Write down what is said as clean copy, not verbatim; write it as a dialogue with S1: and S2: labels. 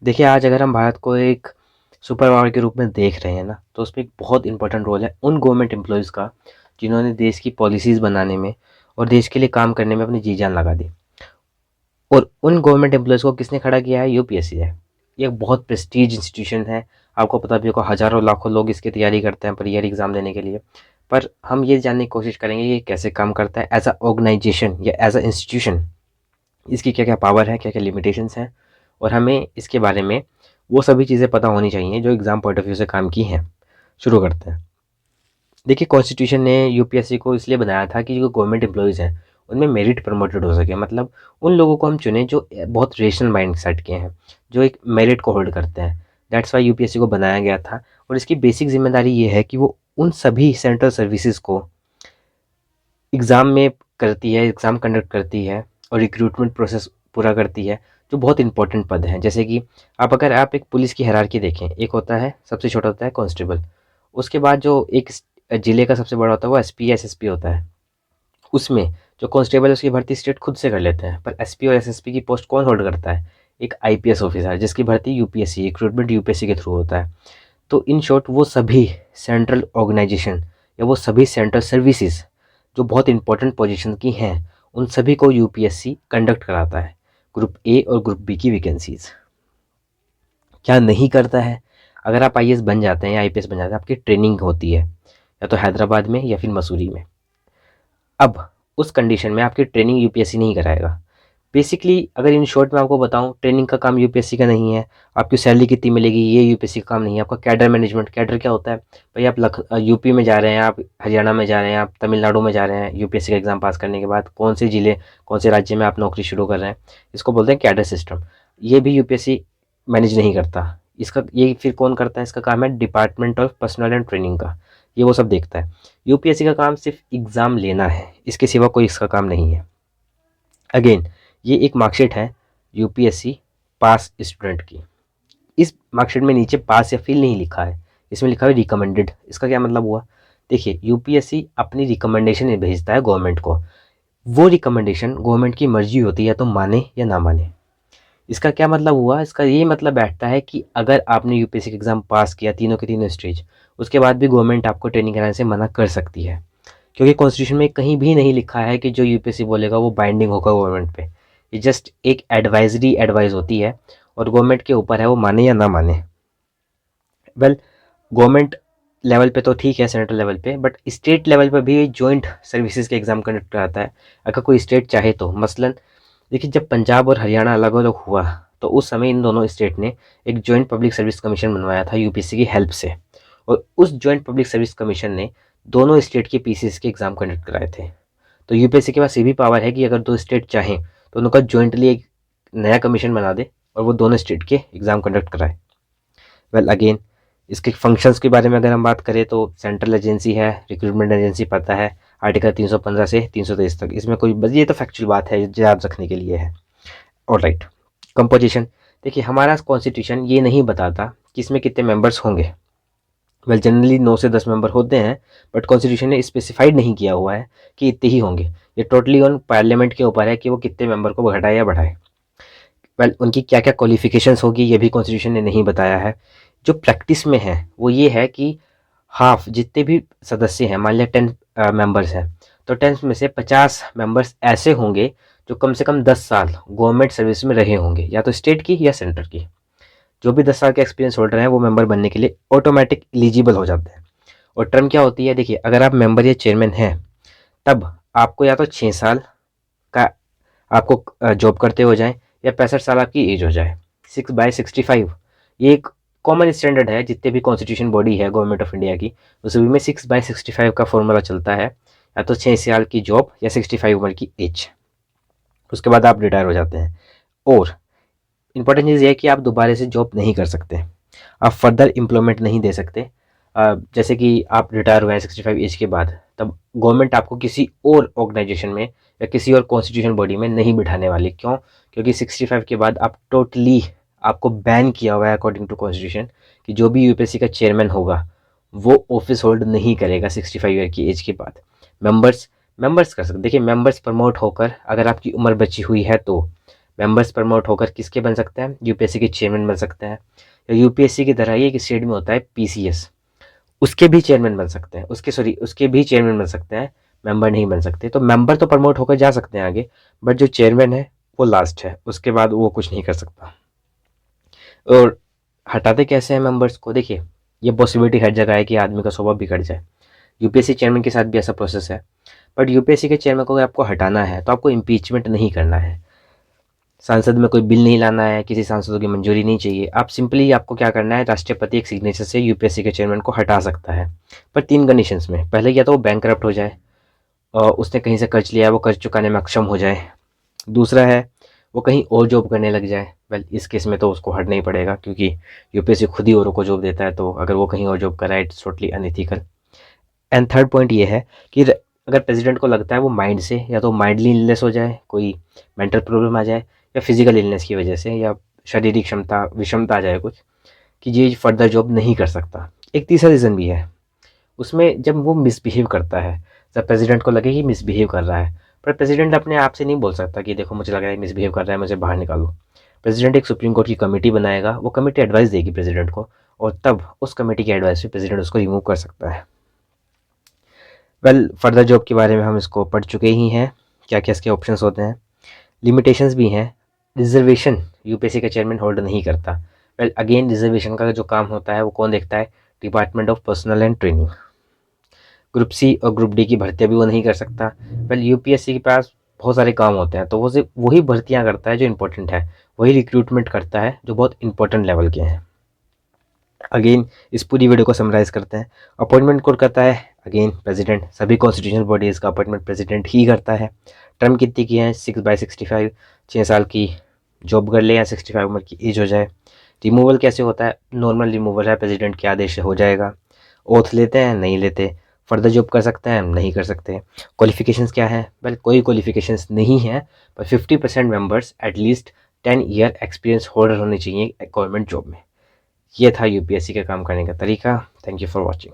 S1: देखिए, आज अगर हम भारत को एक सुपर पावर के रूप में देख रहे हैं ना, तो उसमें एक बहुत इंपॉर्टेंट रोल है उन गवर्नमेंट एम्प्लॉयज़ का, जिन्होंने देश की पॉलिसीज़ बनाने में और देश के लिए काम करने में अपनी जी जान लगा दी। और उन गवर्नमेंट एम्प्लॉयज़ को किसने खड़ा किया है? यूपीएससी है। ये एक बहुत प्रेस्टीज इंस्टीट्यूशन है। आपको पता भी होगा, हज़ारों लाखों लोग इसकी तैयारी करते हैं प्री ईयर एग्ज़ाम देने के लिए। पर हम ये जानने की कोशिश करेंगे ये कैसे काम करता है एज़ अ ऑर्गेनाइजेशन या एज़ अ इंस्टीट्यूशन। इसकी क्या-क्या पावर है, क्या-क्या लिमिटेशंस हैं, और हमें इसके बारे में वो सभी चीज़ें पता होनी चाहिए जो एग्ज़ाम पॉइंट ऑफ व्यू से काम की हैं। शुरू करते हैं। देखिए, कॉन्स्टिट्यूशन ने यूपीएससी को इसलिए बनाया था कि जो गवर्नमेंट एम्प्लॉइज़ हैं, उनमें मेरिट प्रमोटेड हो सके। मतलब उन लोगों को हम चुनें जो बहुत रेशनल माइंड सेट के हैं, जो एक मेरिट को होल्ड करते हैं। दैट्स व्हाई यूपीएससी को बनाया गया था। और इसकी बेसिक ज़िम्मेदारी ये है कि वो उन सभी सेंट्रल सर्विसेज़ को एग्ज़ाम में करती है, एग्ज़ाम कंडक्ट करती है और रिक्रूटमेंट प्रोसेस पूरा करती है, जो बहुत इंपॉर्टेंट पद हैं। जैसे कि अगर आप एक पुलिस की हायरार्की देखें, एक होता है, सबसे छोटा होता है कांस्टेबल। उसके बाद जो एक ज़िले का सबसे बड़ा होता है वो एसपी या एसएसपी होता है। उसमें जो कांस्टेबल है उसकी भर्ती स्टेट खुद से कर लेते हैं, पर एसपी और एसएसपी की पोस्ट कौन होल्ड करता है? एक आईपीएस ऑफिसर, जिसकी भर्ती यूपीएससी, रिक्रूटमेंट यूपीएससी के थ्रू होता है। तो इन शॉर्ट वो सभी सेंट्रल ऑर्गेनाइजेशन या वो सभी सेंट्रल सर्विसेज जो बहुत इंपॉर्टेंट पोजीशन की हैं, उन सभी को यूपीएससी कंडक्ट कराता है। ग्रुप ए और ग्रुप बी की वैकेंसीज क्या नहीं करता है? अगर आप आईएएस बन जाते हैं या आईपीएस बन जाते हैं, आपकी ट्रेनिंग होती है या तो हैदराबाद में या फिर मसूरी में। अब उस कंडीशन में आपकी ट्रेनिंग यूपीएससी नहीं कराएगा। बेसिकली अगर इन शॉर्ट में आपको बताऊं, ट्रेनिंग का काम यूपीएससी का नहीं है। आपकी सैलरी कितनी मिलेगी ये यूपीएससी का काम नहीं है। आपका कैडर मैनेजमेंट, कैडर क्या होता है? भाई आप यूपी में जा रहे हैं, आप हरियाणा में जा रहे हैं, आप तमिलनाडु में जा रहे हैं, यूपीएससी का एग्ज़ाम पास करने के बाद कौन से ज़िले, कौन से राज्य में आप नौकरी शुरू कर रहे हैं, इसको बोलते हैं कैडर सिस्टम। ये भी यूपीएससी मैनेज नहीं करता। इसका ये फिर कौन करता है? इसका काम है department of personnel and training का। ये वो सब देखता है। यूपीएससी का काम सिर्फ एग्ज़ाम लेना है, इसके सिवा कोई इसका काम नहीं है। अगेन, ये एक मार्कशीट है यूपीएससी पास स्टूडेंट की। इस मार्कशीट में नीचे पास या फेल नहीं लिखा है, इसमें लिखा है रिकमेंडेड। इसका क्या मतलब हुआ? देखिए, यूपीएससी अपनी रिकमेंडेशन भेजता है गवर्नमेंट को। वो रिकमेंडेशन गवर्नमेंट की मर्जी होती है तो माने या ना माने। इसका क्या मतलब हुआ? इसका ये मतलब बैठता है कि अगर आपने यूपीएससी का एग्ज़ाम पास किया तीनों के तीनों स्टेज, उसके बाद भी गवर्नमेंट आपको ट्रेनिंग कराने से मना कर सकती है। क्योंकि कॉन्स्टिट्यूशन में कहीं भी नहीं लिखा है कि जो यूपीएससी बोलेगा वो बाइंडिंग होगा गवर्नमेंट पे। ये जस्ट एक एडवाइजरी एडवाइस होती है और गवर्नमेंट के ऊपर है वो माने या ना माने। वेल, गवर्नमेंट लेवल पे तो ठीक है, सेंट्रल लेवल पे, बट स्टेट लेवल पे भी जॉइंट सर्विसेज के एग्ज़ाम कंडक्ट कराता है अगर कोई स्टेट चाहे तो। मसलन देखिए, जब पंजाब और हरियाणा अलग अलग हुआ तो उस समय इन दोनों स्टेट ने एक जॉइंट पब्लिक सर्विस कमीशन बनवाया था यूपीएससी की हेल्प से। और उस जॉइंट पब्लिक सर्विस कमीशन ने दोनों स्टेट के पीसीएस के एग्ज़ाम कंडक्ट कराए थे। तो यूपीएससी के पास ये भी पावर है कि अगर दो स्टेट चाहें तो उनका जॉइंटली एक नया कमीशन बना दे और वो दोनों स्टेट के एग्ज़ाम कंडक्ट कराए। वेल, अगेन, इसके फंक्शंस के बारे में अगर हम बात करें तो सेंट्रल एजेंसी है, रिक्रूटमेंट एजेंसी पता है, आर्टिकल 315 से 323 तक। इसमें कोई बस ये तो फैक्चुअल बात है, याद रखने के लिए है। Alright, composition. देखिए, हमारा कॉन्स्टिट्यूशन ये नहीं बताता कि इसमें कितने मेंबर्स होंगे। वेल, जनरली 9 से 10 मेंबर होते हैं, बट कॉन्स्टिट्यूशन ने स्पेसिफाइड नहीं किया हुआ है कि इतने ही होंगे। ये टोटली ऑन पार्लियामेंट के ऊपर है कि वो कितने मेंबर को घटाए या बढ़ाए। वेल, उनकी क्या क्या क्वालिफिकेशंस होगी ये भी कॉन्स्टिट्यूशन ने नहीं बताया है। जो प्रैक्टिस में है वो ये है कि हाफ जितने भी सदस्य हैं, मान लिया 10 मेंबर्स हैं, तो 10 में से 50 मेंबर्स ऐसे होंगे जो कम से कम 10 साल गवर्नमेंट सर्विस में रहे होंगे, या तो स्टेट की या सेंटर की। जो भी 10 साल के एक्सपीरियंस होल्डर हैं वो मेंबर बनने के लिए ऑटोमेटिक एलिजिबल हो जाते हैं। और टर्म क्या होती है? देखिए, अगर आप मेंबर या चेयरमैन हैं तब आपको या तो 6 साल का आपको जॉब करते हो जाए या 65 साल आपकी एज हो जाए। 6/65 ये एक कॉमन स्टैंडर्ड है। जितने भी कॉन्स्टिट्यूशन बॉडी है गवर्नमेंट ऑफ इंडिया की, उस भी में 6/65 का फॉर्मूला चलता है। या तो 6 साल की जॉब या 65 उम्र की एज, उसके बाद आप रिटायर हो जाते हैं। और इंपॉर्टेंट चीज़ ये है कि आप दोबारा से जॉब नहीं कर सकते, आप फर्दर एम्प्लॉयमेंट नहीं दे सकते। जैसे कि आप रिटायर हुए हैं 65 एज के बाद, तब गवर्नमेंट आपको किसी और ऑर्गेनाइजेशन में या किसी और कॉन्स्टिट्यूशन बॉडी में नहीं बिठाने वाली। क्यों? क्योंकि 65 के बाद आप टोटली, आपको बैन किया हुआ है अकॉर्डिंग टू कॉन्स्टिट्यूशन कि जो भी यूपीएससी का चेयरमैन होगा वो ऑफिस होल्ड नहीं करेगा 65 ईयर की एज के बाद। मेंबर्स मेंबर्स कर सकते। देखिए, मेंबर्स प्रमोट होकर अगर आपकी उम्र बची हुई है तो मेंबर्स प्रमोट होकर किसके बन सकते हैं, यूपीएससी के चेयरमैन बन सकते हैं, या यूपीएससी की तरह ही एक स्टेट में होता है पीसीएस, उसके भी चेयरमैन बन सकते हैं, उसके भी चेयरमैन बन सकते हैं, मेंबर नहीं बन सकते। तो मेंबर तो प्रमोट होकर जा सकते हैं आगे, बट जो चेयरमैन है वो लास्ट है, उसके बाद वो कुछ नहीं कर सकता। और हटाते कैसे हैं मेंबर्स को, देखिए ये पॉसिबिलिटी हर जगह है कि आदमी का स्वभाव बिगड़ जाए। यूपीएससी चेयरमैन के साथ भी ऐसा प्रोसेस है, बट यूपीएससी के चेयरमैन को अगर आपको हटाना है तो आपको इम्पीचमेंट नहीं करना है, संसद में कोई बिल नहीं लाना है, किसी सांसदों की मंजूरी नहीं चाहिए। आप सिंपली, आपको क्या करना है, राष्ट्रपति एक सिग्नेचर से यूपीएससी के चेयरमैन को हटा सकता है, पर 3 कंडीशंस में। पहले या तो वो बैंकरप्ट हो जाए और उसने कहीं से कर्ज लिया है वो कर्ज चुकाने में अक्षम हो जाए। दूसरा है वो कहीं और जॉब करने लग जाए। वेल इस केस में तो उसको हटना ही पड़ेगा, क्योंकि यूपीएससी खुद ही औरों को जॉब देता है, तो अगर वो कहीं और जॉब कर रहा है it's totally unethical. And third point ये है कि अगर प्रेसिडेंट को लगता है वो माइंड से या तो माइंडली इलनेस हो जाए, कोई मेंटल प्रॉब्लम आ जाए, या फिजिकल इलनेस की वजह से, या शारीरिक क्षमता विषमता आ जाए कुछ, कि ये फर्दर जॉब नहीं कर सकता। एक तीसरा रीज़न भी है, उसमें जब वो मिसबिहेव करता है, जब प्रेसिडेंट को लगे कि मिसबिहेव कर रहा है, पर प्रेसिडेंट अपने आप से नहीं बोल सकता कि देखो मुझे लग रहा है मिसबिहेव कर रहा है, मुझे बाहर निकालो। प्रेसिडेंट एक सुप्रीम कोर्ट की कमेटी बनाएगा, वो कमेटी एडवाइस देगी प्रेसिडेंट को, और तब उस कमेटी की एडवाइस पे प्रेसिडेंट उसको रिमूव कर सकता है। वेल फर्दर जॉब के बारे में हम इसको पढ़ चुके ही हैं, क्या क्या इसके ऑप्शंस होते हैं, लिमिटेशंस भी हैं। रिजर्वेशन यूपीएससी का चेयरमैन होल्ड नहीं करता। वेल अगेन रिजर्वेशन का जो काम होता है वो कौन देखता है, department of personnel and training. Group C और ग्रुप डी की भर्तियां भी वो नहीं कर सकता। वेल यूपीएससी के पास बहुत सारे काम होते हैं, तो वो सिर्फ वही भर्तियां करता है जो इंपॉर्टेंट है, वही रिक्रूटमेंट करता है जो बहुत इंपॉर्टेंट लेवल के हैं। अगेन इस पूरी वीडियो को समराइज करते हैं। अपॉइंटमेंट कौन करता है, अगेन प्रेसिडेंट। सभी कॉन्स्टिट्यूशनल बॉडीज़ का अपॉइंटमेंट प्रेसिडेंट ही करता है। टर्म कितनी की है, 6/65, 6 साल की जॉब कर ले या 65 उम्र की एज हो जाए। रिमूवल कैसे होता है, नॉर्मल रिमूवल है, प्रेसिडेंट के आदेश से हो जाएगा। ओथ लेते हैं, नहीं लेते। फर्दर जॉब कर सकते हैं, नहीं कर सकते। क्वालिफिकेशंस क्या है, वेल कोई क्वालिफिकेशंस नहीं है, पर 50% members at least 10 year experience holder होने चाहिए गवर्नमेंट जॉब में। ये था यूपीएससी का काम करने का तरीका। Thank you for watching.